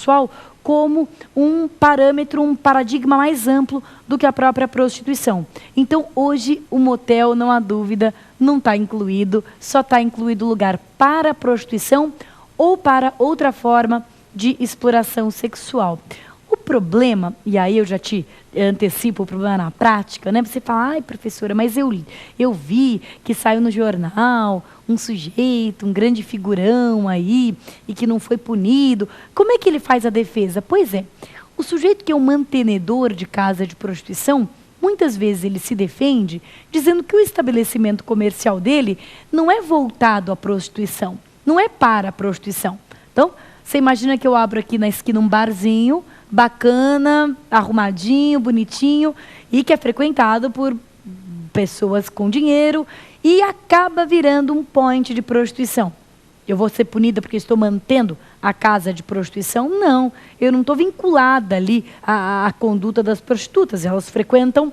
sexual como um parâmetro, um paradigma mais amplo do que a própria prostituição. Então, hoje, o motel, não há dúvida, não está incluído, só está incluído o lugar para a prostituição ou para outra forma de exploração sexual. O problema, e aí eu já te antecipo o problema na prática, né? Você fala, ai, professora, mas eu vi que saiu no jornal um sujeito, um grande figurão aí, e que não foi punido. Como é que ele faz a defesa? Pois é, o sujeito que é um mantenedor de casa de prostituição, muitas vezes ele se defende dizendo que o estabelecimento comercial dele não é voltado à prostituição, não é para a prostituição. Então, você imagina que eu abro aqui na esquina um barzinho, bacana, arrumadinho, bonitinho, e que é frequentado por pessoas com dinheiro e acaba virando um point de prostituição. Eu vou ser punida porque estou mantendo a casa de prostituição? Não, eu não estou vinculada ali à conduta das prostitutas, elas frequentam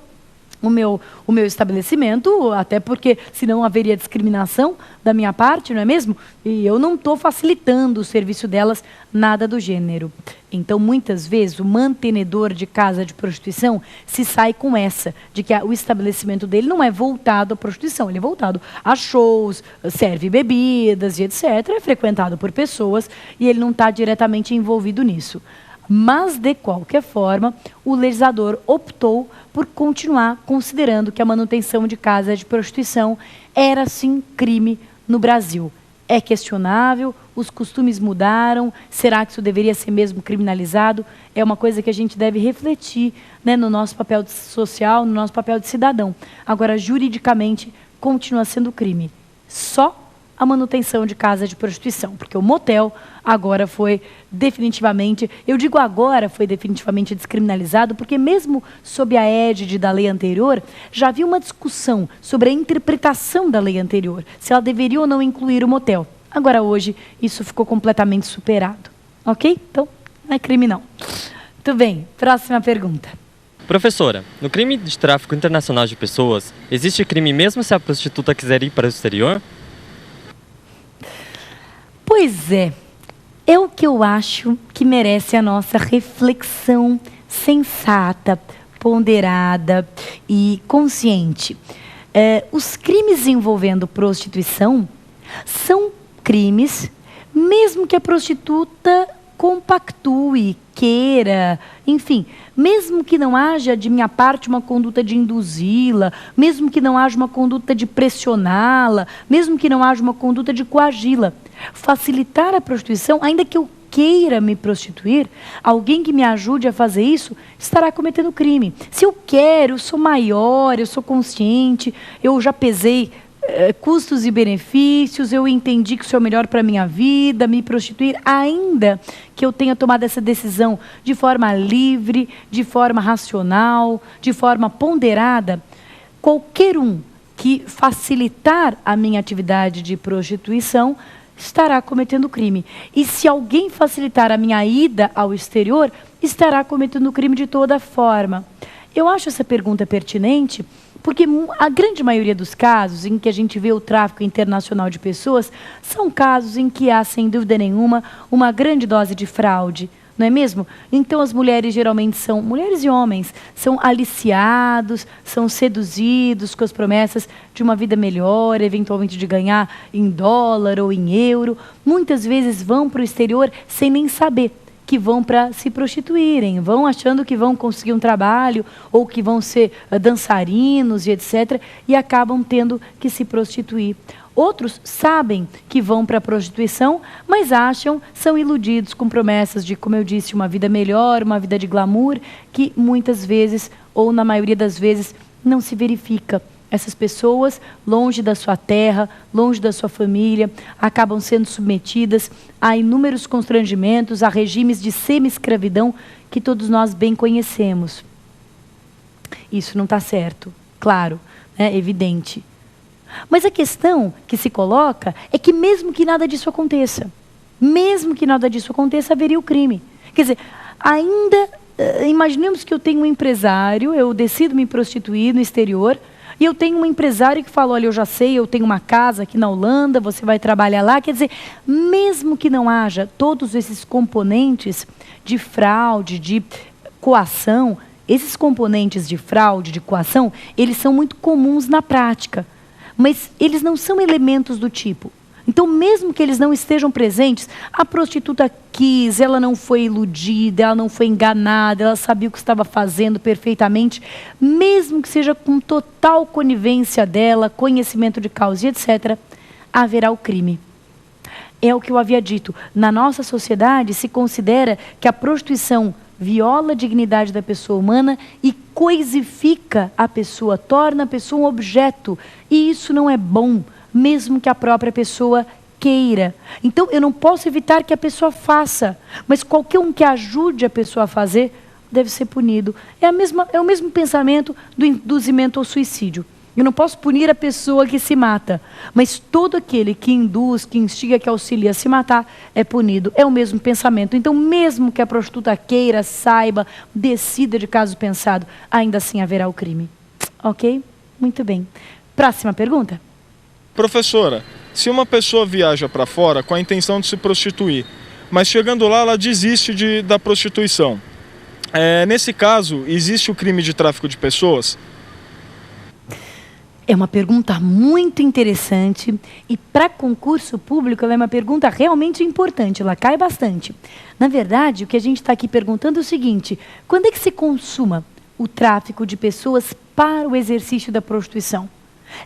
o meu estabelecimento, até porque senão haveria discriminação da minha parte, não é mesmo? E eu não estou facilitando o serviço delas, nada do gênero. Então, muitas vezes, o mantenedor de casa de prostituição se sai com essa, de que o estabelecimento dele não é voltado à prostituição, ele é voltado a shows, serve bebidas e etc., é frequentado por pessoas e ele não está diretamente envolvido nisso. Mas, de qualquer forma, o legislador optou por continuar considerando que a manutenção de casa de prostituição era, sim, crime no Brasil. É questionável, os costumes mudaram, será que isso deveria ser mesmo criminalizado? É uma coisa que a gente deve refletir, né, no nosso papel social, no nosso papel de cidadão. Agora, juridicamente, continua sendo crime. Só a manutenção de casa de prostituição, porque o motel agora foi definitivamente, eu digo agora foi definitivamente descriminalizado, porque mesmo sob a égide da lei anterior, já havia uma discussão sobre a interpretação da lei anterior, se ela deveria ou não incluir o motel. Agora hoje, isso ficou completamente superado. Ok? Então, não é crime não. Muito bem, próxima pergunta. Professora, no crime de tráfico internacional de pessoas, existe crime mesmo se a prostituta quiser ir para o exterior? Pois é o que eu acho que merece a nossa reflexão sensata, ponderada e consciente. Os crimes envolvendo prostituição são crimes, mesmo que a prostituta compactue, queira, enfim, mesmo que não haja de minha parte uma conduta de induzi-la, mesmo que não haja uma conduta de pressioná-la, mesmo que não haja uma conduta de coagi-la. Facilitar a prostituição, ainda que eu queira me prostituir, alguém que me ajude a fazer isso estará cometendo crime. Se eu quero, eu sou maior, eu sou consciente, eu já pesei custos e benefícios, eu entendi que isso é o melhor para a minha vida, me prostituir, ainda que eu tenha tomado essa decisão de forma livre, de forma racional, de forma ponderada, qualquer um que facilitar a minha atividade de prostituição estará cometendo crime. E se alguém facilitar a minha ida ao exterior, estará cometendo crime de toda forma. Eu acho essa pergunta pertinente, porque a grande maioria dos casos em que a gente vê o tráfico internacional de pessoas são casos em que há, sem dúvida nenhuma, uma grande dose de fraude, não é mesmo? Então as mulheres geralmente são, mulheres e homens, são aliciados, são seduzidos com as promessas de uma vida melhor, eventualmente de ganhar em dólar ou em euro. Muitas vezes vão para o exterior sem nem saber que vão para se prostituírem, vão achando que vão conseguir um trabalho ou que vão ser dançarinos e etc. e acabam tendo que se prostituir. Outros sabem que vão para a prostituição, mas acham, são iludidos com promessas de, como eu disse, uma vida melhor, uma vida de glamour, que muitas vezes, ou na maioria das vezes, não se verifica. Essas pessoas, longe da sua terra, longe da sua família, acabam sendo submetidas a inúmeros constrangimentos, a regimes de semi-escravidão que todos nós bem conhecemos. Isso não está certo, claro, é evidente. Mas a questão que se coloca é que mesmo que nada disso aconteça, haveria o crime. Quer dizer, ainda, imaginemos que eu tenho um empresário, eu decido me prostituir no exterior, E eu tenho um empresário que fala, olha, eu já sei, eu tenho uma casa aqui na Holanda, você vai trabalhar lá. Quer dizer, mesmo que não haja todos esses componentes de fraude, de coação, esses componentes de fraude, de coação, eles são muito comuns na prática, mas eles não são elementos do tipo. Então, mesmo que eles não estejam presentes, a prostituta quis, ela não foi iludida, ela não foi enganada, ela sabia o que estava fazendo perfeitamente, mesmo que seja com total conivência dela, conhecimento de causa e etc., haverá o crime. É o que eu havia dito. Na nossa sociedade, se considera que a prostituição viola a dignidade da pessoa humana e coisifica a pessoa, torna a pessoa um objeto. E isso não é bom, mesmo que a própria pessoa queira. Então, eu não posso evitar que a pessoa faça, mas qualquer um que ajude a pessoa a fazer deve ser punido. É o mesmo pensamento do induzimento ao suicídio. Eu não posso punir a pessoa que se mata, mas todo aquele que induz, que instiga, que auxilia a se matar, é punido. É o mesmo pensamento. Então, mesmo que a prostituta queira, saiba, decida de caso pensado, ainda assim haverá o crime. Ok? Muito bem. Próxima pergunta. Professora, se uma pessoa viaja para fora com a intenção de se prostituir, mas chegando lá ela desiste da prostituição, nesse caso, existe o crime de tráfico de pessoas? É uma pergunta muito interessante e para concurso público ela é uma pergunta realmente importante, ela cai bastante. Na verdade, o que a gente está aqui perguntando é o seguinte, quando é que se consuma o tráfico de pessoas para o exercício da prostituição?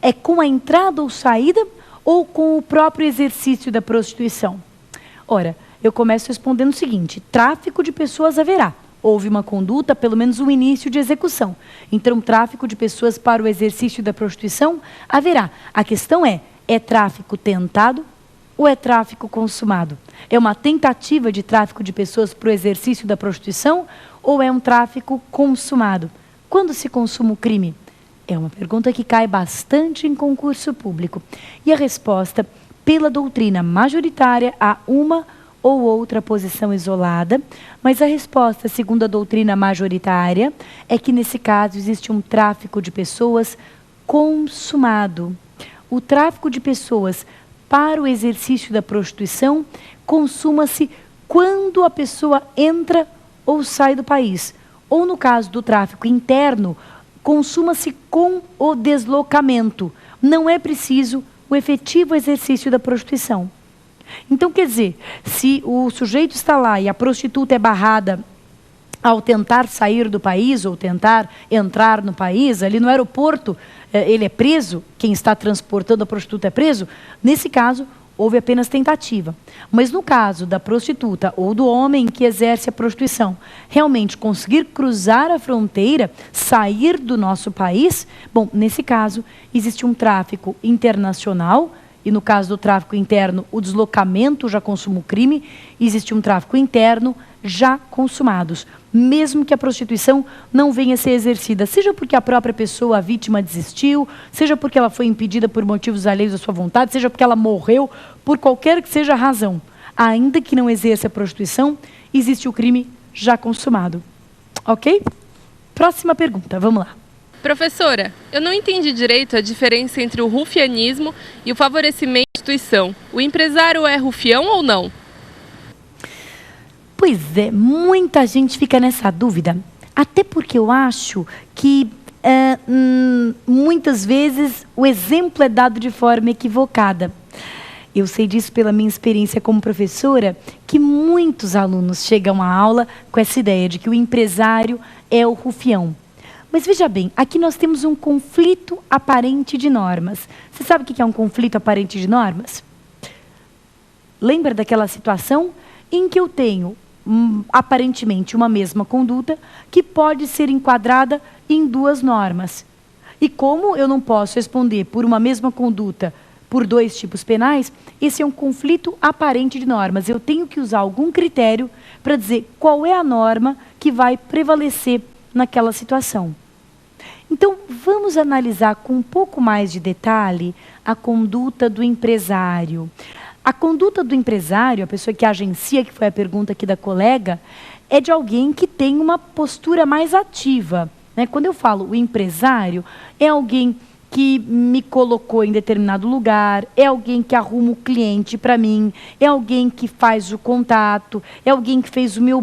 É com a entrada ou saída ou com o próprio exercício da prostituição? Ora, eu começo respondendo o seguinte, tráfico de pessoas haverá. Houve uma conduta, pelo menos um início de execução. Então, tráfico de pessoas para o exercício da prostituição haverá. A questão é tráfico tentado ou é tráfico consumado? É uma tentativa de tráfico de pessoas para o exercício da prostituição ou é um tráfico consumado? Quando se consuma o crime? É uma pergunta que cai bastante em concurso público. E a resposta, pela doutrina majoritária, há uma ou outra posição isolada, mas a resposta, segundo a doutrina majoritária, é que nesse caso existe um tráfico de pessoas consumado. O tráfico de pessoas para o exercício da prostituição consuma-se quando a pessoa entra ou sai do país. Ou no caso do tráfico interno, consuma-se com o deslocamento. Não é preciso o efetivo exercício da prostituição. Então, quer dizer, se o sujeito está lá e a prostituta é barrada ao tentar sair do país ou tentar entrar no país, ali no aeroporto ele é preso, quem está transportando a prostituta é preso, nesse caso houve apenas tentativa. Mas no caso da prostituta ou do homem que exerce a prostituição, realmente conseguir cruzar a fronteira, sair do nosso país, bom, nesse caso existe um tráfico internacional. E no caso do tráfico interno, o deslocamento já consuma o crime, existe um tráfico interno já consumados, mesmo que a prostituição não venha a ser exercida, seja porque a própria pessoa, a vítima, desistiu, seja porque ela foi impedida por motivos alheios à sua vontade, seja porque ela morreu, por qualquer que seja a razão. Ainda que não exerça a prostituição, existe o crime já consumado. Ok? Próxima pergunta, vamos lá. Professora, eu não entendi direito a diferença entre o rufianismo e o favorecimento à prostituição. O empresário é rufião ou não? Pois é, muita gente fica nessa dúvida. Até porque eu acho que muitas vezes o exemplo é dado de forma equivocada. Eu sei disso pela minha experiência como professora, que muitos alunos chegam à aula com essa ideia de que o empresário é o rufião. Mas veja bem, aqui nós temos um conflito aparente de normas. Você sabe o que é um conflito aparente de normas? Lembra daquela situação em que eu tenho, aparentemente, uma mesma conduta que pode ser enquadrada em duas normas. E como eu não posso responder por uma mesma conduta por dois tipos penais, esse é um conflito aparente de normas. Eu tenho que usar algum critério para dizer qual é a norma que vai prevalecer naquela situação. Então, vamos analisar com um pouco mais de detalhe a conduta do empresário. A conduta do empresário, a pessoa que agencia, que foi a pergunta aqui da colega, é de alguém que tem uma postura mais ativa, né? Quando eu falo o empresário, é alguém que me colocou em determinado lugar, é alguém que arruma o cliente para mim, é alguém que faz o contato, é alguém que fez o meu